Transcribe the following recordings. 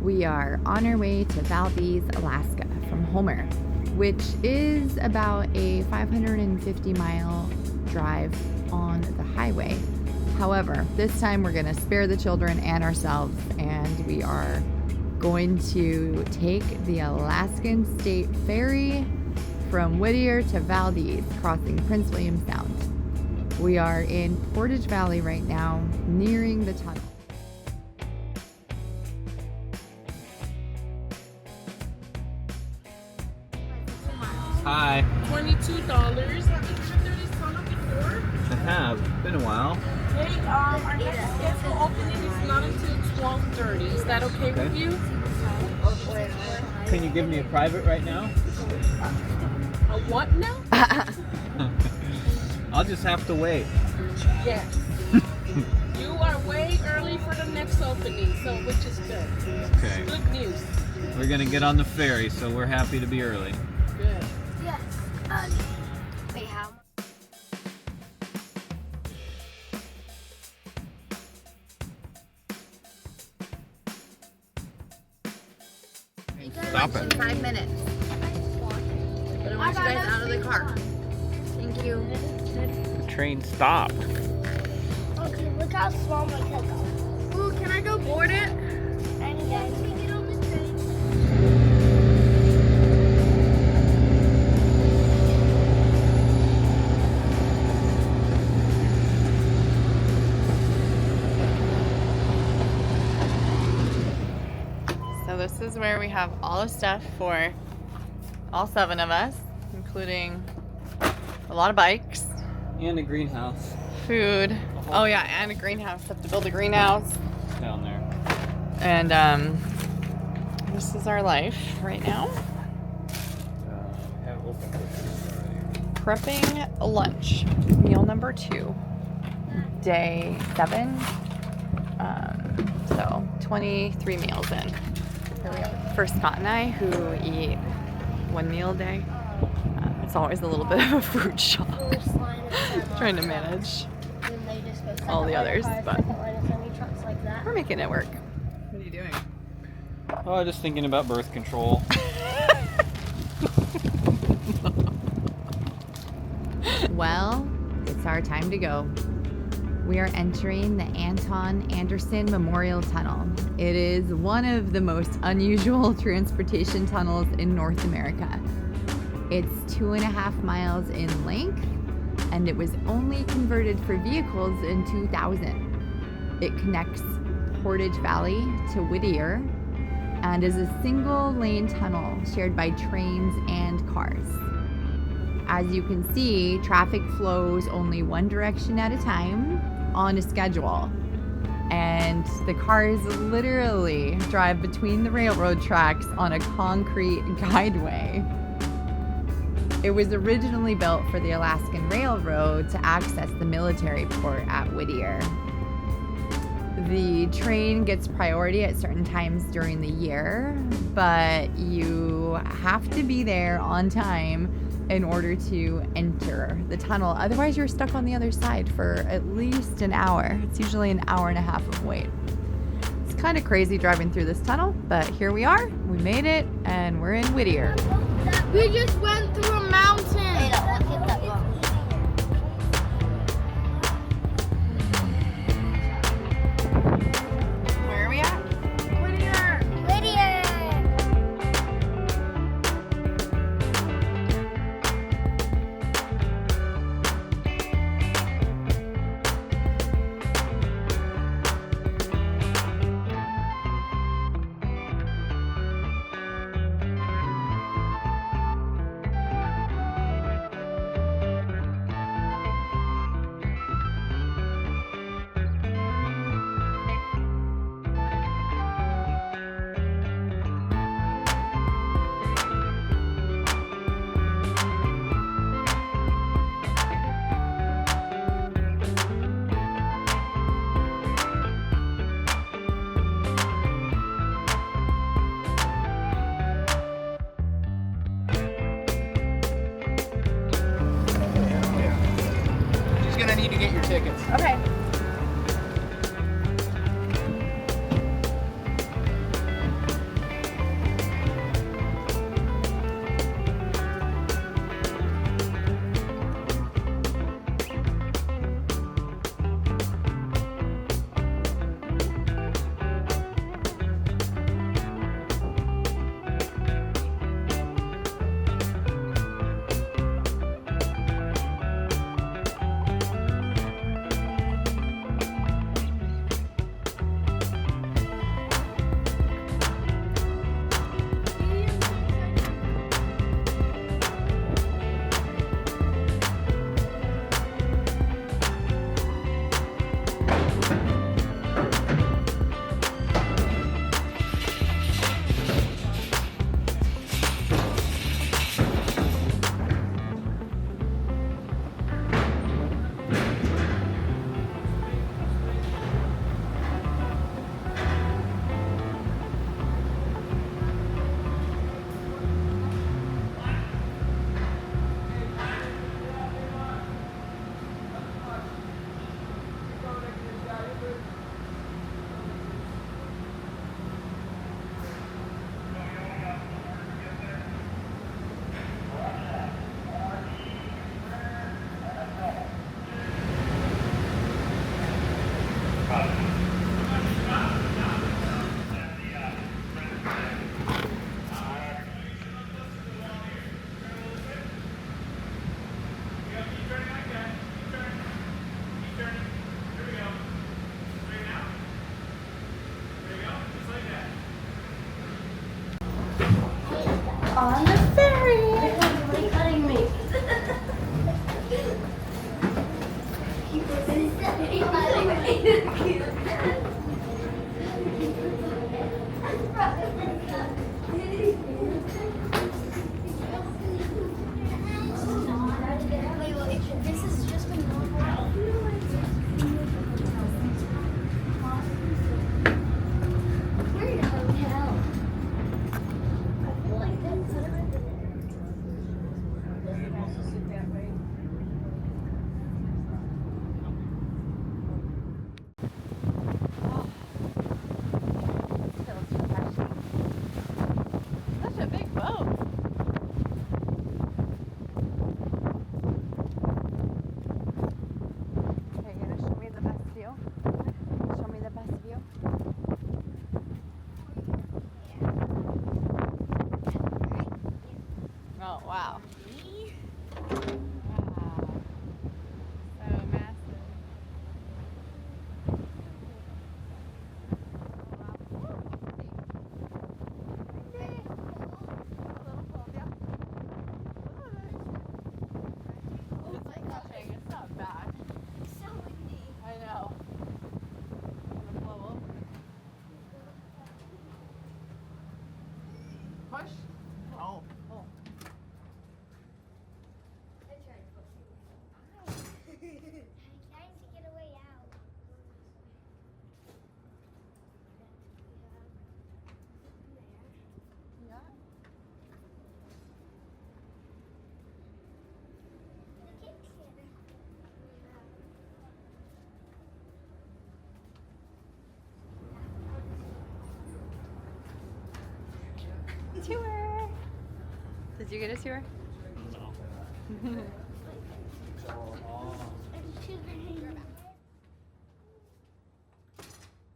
We are on our way to Valdez, Alaska from Homer, which is about a 550-mile drive on the highway. However, this time we're going to spare the children and ourselves, and we are going to take the Alaskan State Ferry from Whittier to Valdez, crossing Prince William Sound. We are in Portage Valley right now, nearing the tunnel. Hi. $22. Have you been through this tunnel before? I have. Been a while. Hey, our next schedule opening is not until 12:30. Is that okay with you? Can you give me a private right now? A what now? I'll just have to wait. Yes. You are way early for the next opening, so which is good. Okay. Good news. We're gonna get on the ferry, so we're happy to be early. Good. Yes. Wait, how? Stop it. 5 minutes. But I want you guys out of the car. Thank you. The train stopped. Okay, look how small my car goes. Ooh, can I go board it? And then we get on the train. So this is where we have all the stuff for all 7 of us, including a lot of bikes, And a greenhouse food. Oh yeah, and a greenhouse. Have to build a greenhouse. down there. And this is our life right now. Have open cookies already. Prepping lunch, meal number 2, day 7. So 23 meals in. Here we are. For Scott and I, who eat 1 meal a day, it's always a little bit of a food shock. Trying to manage all the others, but we're making it work. What are you doing? Oh, just thinking about birth control. Well, it's our time to go. We are entering the Anton Anderson Memorial Tunnel. It is one of the most unusual transportation tunnels in North America. It's 2.5 miles in length, and it was only converted for vehicles in 2000. It connects Portage Valley to Whittier and is a single-lane tunnel shared by trains and cars. As you can see, traffic flows only one direction at a time on a schedule. And the cars literally drive between the railroad tracks on a concrete guideway. It was originally built for the Alaskan Railroad to access the military port at Whittier. The train gets priority at certain times during the year, but you have to be there on time in order to enter the tunnel. Otherwise, you're stuck on the other side for at least an hour. It's usually an hour and a half of wait. It's kind of crazy driving through this tunnel, but here we are. We made it, and we're in Whittier. We just went through a mountain. Where are we at? Whittier. Whittier. Need to get your tickets. Okay. This is just a normal. We're in a hotel. I feel like that's Such a big boat. Okay, you gonna show me the best view? Show me the best view. Oh wow. Wow. So massive. It's not bad. so windy. I know. Gonna blow over. Push. Oh. Oh. I tried pushing. Trying to get a way out. Yeah. The kids here. Tour. Did you get a tour? And two green. Is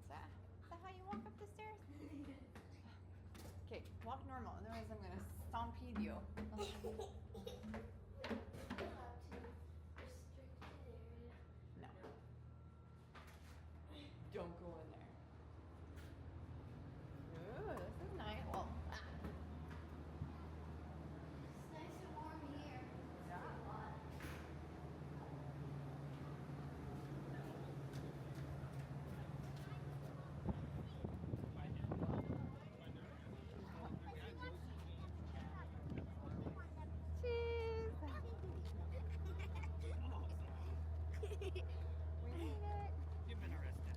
that how you walk up the stairs? Okay, walk normal, otherwise I'm gonna stompede you. No. Don't go in there. Ooh, this is nice. Well, It's nice and warm here. cheese. We made it. You've been arrested.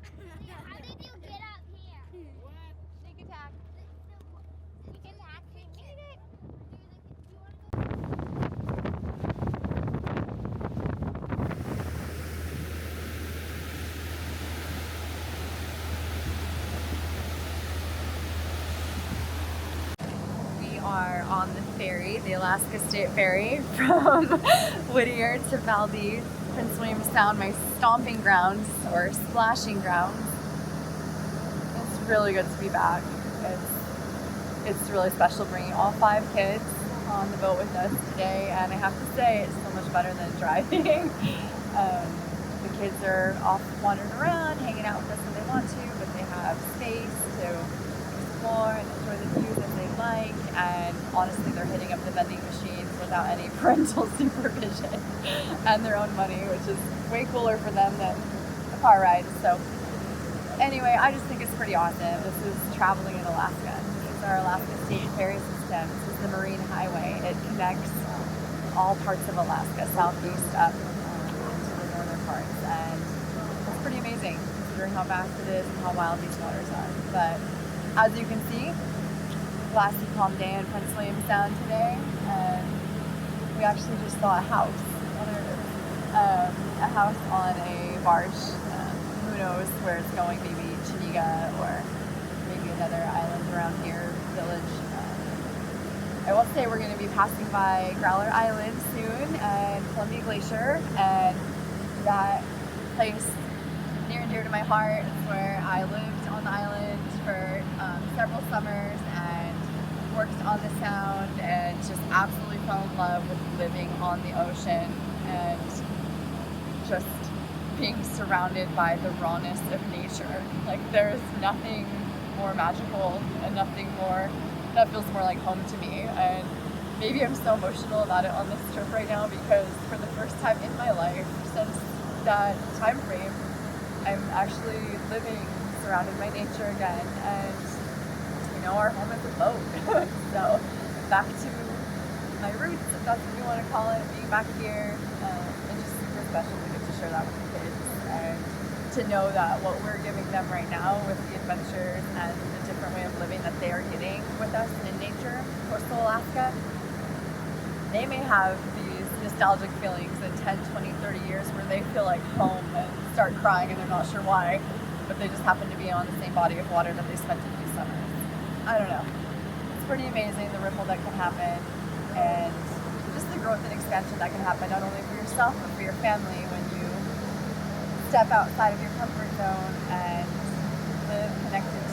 How did you get up here? Sneak attack. We can actually made it. We are on the ferry, the Alaska State Ferry, from Whittier to Valdez, Prince William Sound, my stomping grounds or splashing grounds. It's really good to be back. It's really special bringing all 5 kids on the boat with us today, and I have to say it's so much better than driving. The kids are off wandering around, hanging out with us when they want to, but they have space to explore and enjoy the views as they like, and honestly they're hitting up the vending machines without any parental supervision and their own money, which is way cooler for them than the car ride. So anyway, I just think it's pretty awesome. This is traveling in Alaska. This is our Alaska State Ferry system. This is the Marine Highway. It connects all parts of Alaska, southeast up into the northern parts, and it's pretty amazing considering how vast it is and how wild these waters are. But as you can see, glassy calm day in Prince William Sound today, and we actually just saw a house. A house on a barge. Who knows where it's going? Maybe Chiniga or maybe another island around here, village. I will say we're going to be passing by Growler Island soon and Columbia Glacier, and that place near and dear to my heart. It's where I lived on the island for several summers and worked on the Sound, and just absolutely fell in love with living on the ocean and just being surrounded by the rawness of nature. Like, there's nothing more magical and nothing more that feels more like home to me. And maybe I'm so emotional about it on this trip right now because for the first time in my life since that time frame, I'm actually living surrounded by nature again, and our home is a boat. So back to my roots, if that's what you want to call it, being back here, and just super special to get to share that with the kids and to know that what we're giving them right now with the adventures and the different way of living that they are getting with us in nature, coastal Alaska, they may have these nostalgic feelings in 10, 20, 30 years where they feel like home and start crying and they're not sure why, but they just happen to be on the same body of water that they spent a few summers. I don't know. It's pretty amazing the ripple that can happen and just the growth and expansion that can happen not only for yourself but for your family when you step outside of your comfort zone and live connected to